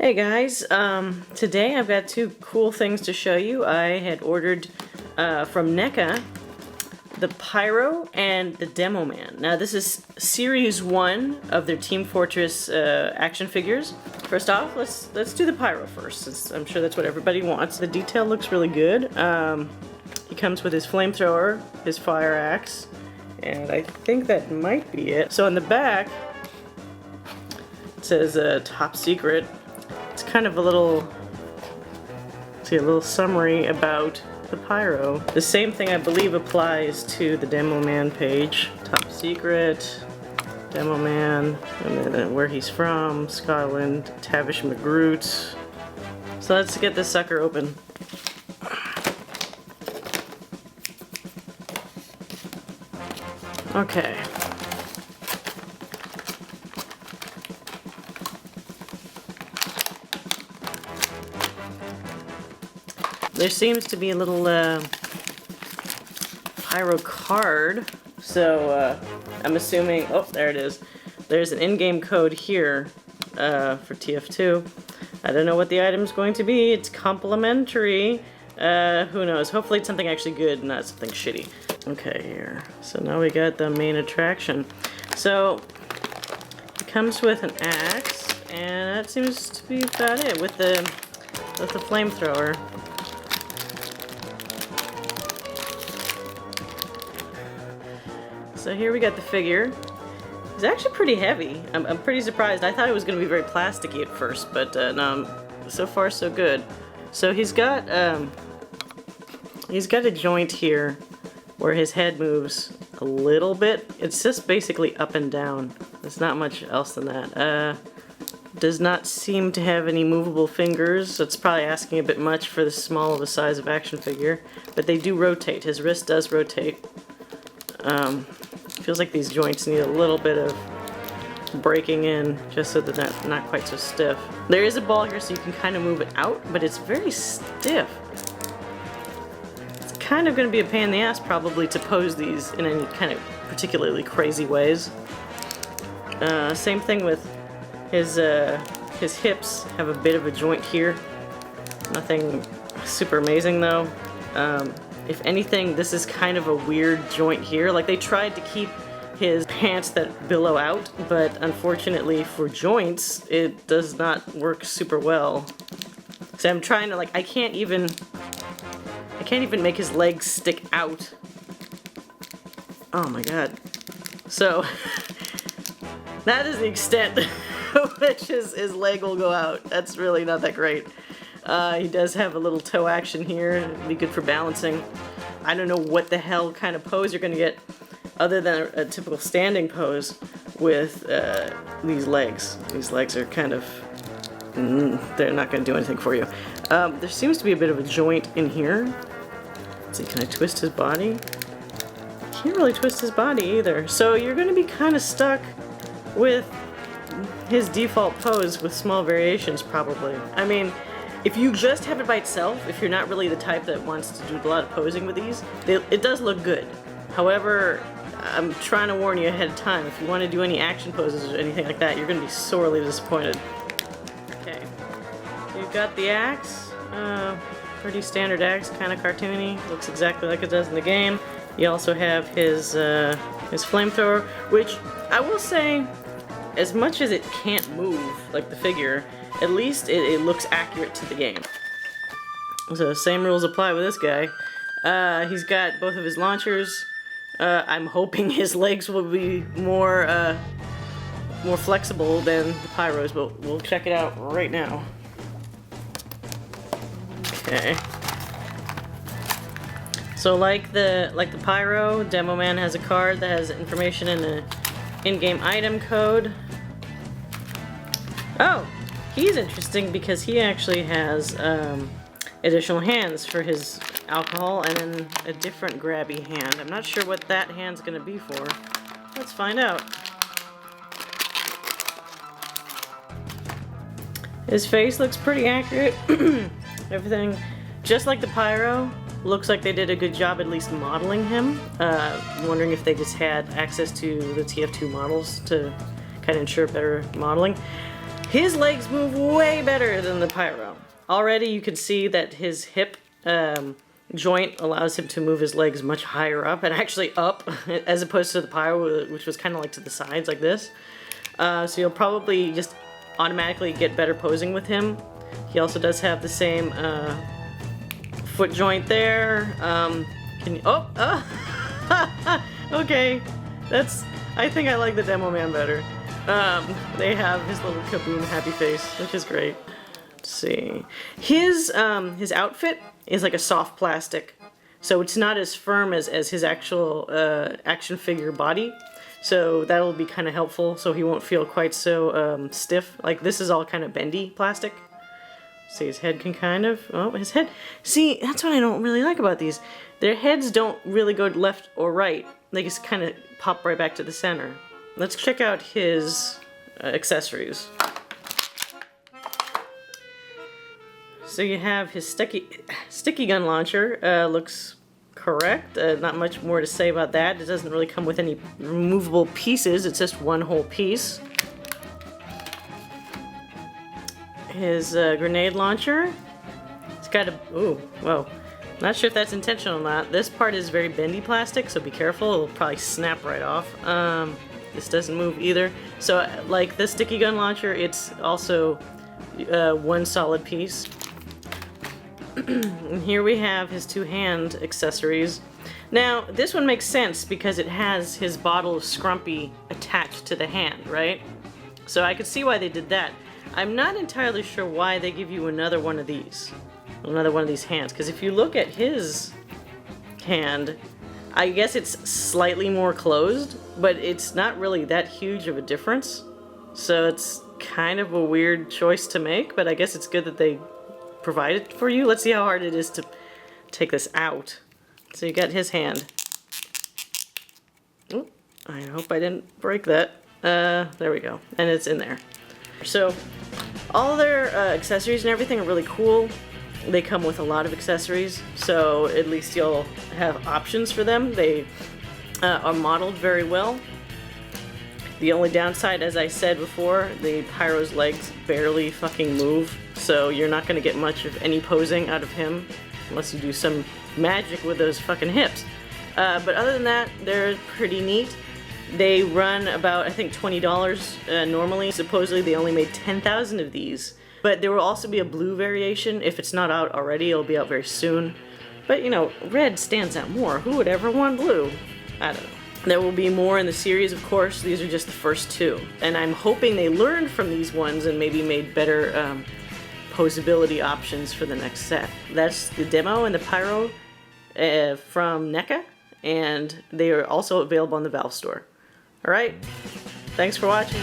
Hey guys, today I've got two cool things to show you. I had ordered from NECA the Pyro and the Demoman. Now this is Series 1 of their Team Fortress action figures. First off, let's do the Pyro first, since I'm sure that's what everybody wants. The detail looks really good. He comes with his flamethrower, his fire axe, and I think that might be it. So on the back, it says top secret. It's kind of a little summary about the Pyro. The same thing I believe applies to the Demoman page. Top secret, Demoman, and then where he's from, Scotland, Tavish McGroot. So let's get this sucker open. Okay. There seems to be a little Pyro card, so I'm assuming, oh, there it is. There's an in-game code here for TF2. I don't know what the item's going to be. It's complimentary. Who knows? Hopefully it's something actually good, not something shitty. Okay, here. So now we got the main attraction. So it comes with an axe, and that seems to be about it with the flamethrower. So here we got the figure. It's actually pretty heavy. I'm pretty surprised. I thought it was going to be very plasticky at first, but no, so far so good. So he's got a joint here where his head moves a little bit. It's just basically up and down. There's not much else than that. Does not seem to have any movable fingers. That's probably asking a bit much for this small of a size of action figure. But they do rotate. His wrist does rotate. Feels like these joints need a little bit of breaking in just so that they're not quite so stiff. There is a ball here so you can kind of move it out, but it's very stiff. It's kind of going to be a pain in the ass probably to pose these in any kind of particularly crazy ways. Same thing with his hips have a bit of a joint here. Nothing super amazing though. If anything, this is kind of a weird joint here. Like, they tried to keep his pants that billow out, but unfortunately for joints, it does not work super well. So I'm trying to, like, I can't even make his legs stick out. Oh my god. So, that is the extent to which his leg will go out. That's really not that great. He does have a little toe action here. It'd be good for balancing. I don't know what the hell kind of pose you're going to get other than a typical standing pose with these legs. These legs are kind of... they're not going to do anything for you. There seems to be a bit of a joint in here. Let's see, can I twist his body? Can't really twist his body either. So you're going to be kind of stuck with his default pose with small variations probably. I mean... if you just have it by itself, if you're not really the type that wants to do a lot of posing with these, it does look good. However, I'm trying to warn you ahead of time, if you want to do any action poses or anything like that, you're going to be sorely disappointed. Okay, you've got the axe, pretty standard axe, kind of cartoony, looks exactly like it does in the game. You also have his flamethrower, which I will say, as much as it can't move like the figure, at least it looks accurate to the game. So same rules apply with this guy. He's got both of his launchers. I'm hoping his legs will be more flexible than the Pyro's, but we'll check it out right now. Okay. So like the Pyro, Demoman has a card that has information in the in-game item code. Oh! He's interesting because he actually has additional hands for his alcohol and then a different grabby hand. I'm not sure what that hand's going to be for. Let's find out. His face looks pretty accurate. Everything, just like the Pyro, looks like they did a good job at least modeling him. I'm wondering if they just had access to the TF2 models to kind of ensure better modeling. His legs move way better than the Pyro. Already you can see that his hip joint allows him to move his legs much higher up, and actually up, as opposed to the Pyro, which was kind of like to the sides like this. So you'll probably just automatically get better posing with him. He also does have the same foot joint there. Can you, okay, I think I like the Demoman better. They have his little kaboom happy face, which is great. Let's see. His outfit is like a soft plastic, so it's not as firm as his actual action figure body. So that'll be kind of helpful, so he won't feel quite so stiff. Like this is all kind of bendy plastic. See, his head can kind of, his head. See, that's what I don't really like about these. Their heads don't really go left or right. They just kind of pop right back to the center. Let's check out his accessories. So you have his sticky gun launcher. Looks correct. Not much more to say about that. It doesn't really come with any removable pieces. It's just one whole piece. His grenade launcher. It's got a, ooh, whoa. Not sure if that's intentional or not. This part is very bendy plastic, so be careful. It'll probably snap right off. This doesn't move either. So like the sticky gun launcher, it's also one solid piece. And here we have his two hand accessories. Now, this one makes sense because it has his bottle of Scrumpy attached to the hand, right? So I could see why they did that. I'm not entirely sure why they give you another one of these hands, because if you look at his hand, I guess it's slightly more closed, but it's not really that huge of a difference. So it's kind of a weird choice to make, but I guess it's good that they provide it for you. Let's see how hard it is to take this out. So you got his hand. Oh, I hope I didn't break that. There we go, and it's in there. So all their accessories and everything are really cool. They come with a lot of accessories, so at least you'll have options for them. They are modeled very well. The only downside, as I said before, the Pyro's legs barely fucking move, so you're not going to get much of any posing out of him unless you do some magic with those fucking hips. But other than that, they're pretty neat. They run about, I think, $20 normally. Supposedly they only made 10,000 of these. But there will also be a blue variation. If it's not out already, it'll be out very soon. But you know, red stands out more. Who would ever want blue? I don't know. There will be more in the series, of course. These are just the first two. And I'm hoping they learned from these ones and maybe made better posability options for the next set. That's the Demo and the Pyro from NECA. And they are also available on the Valve store. Alright, thanks for watching.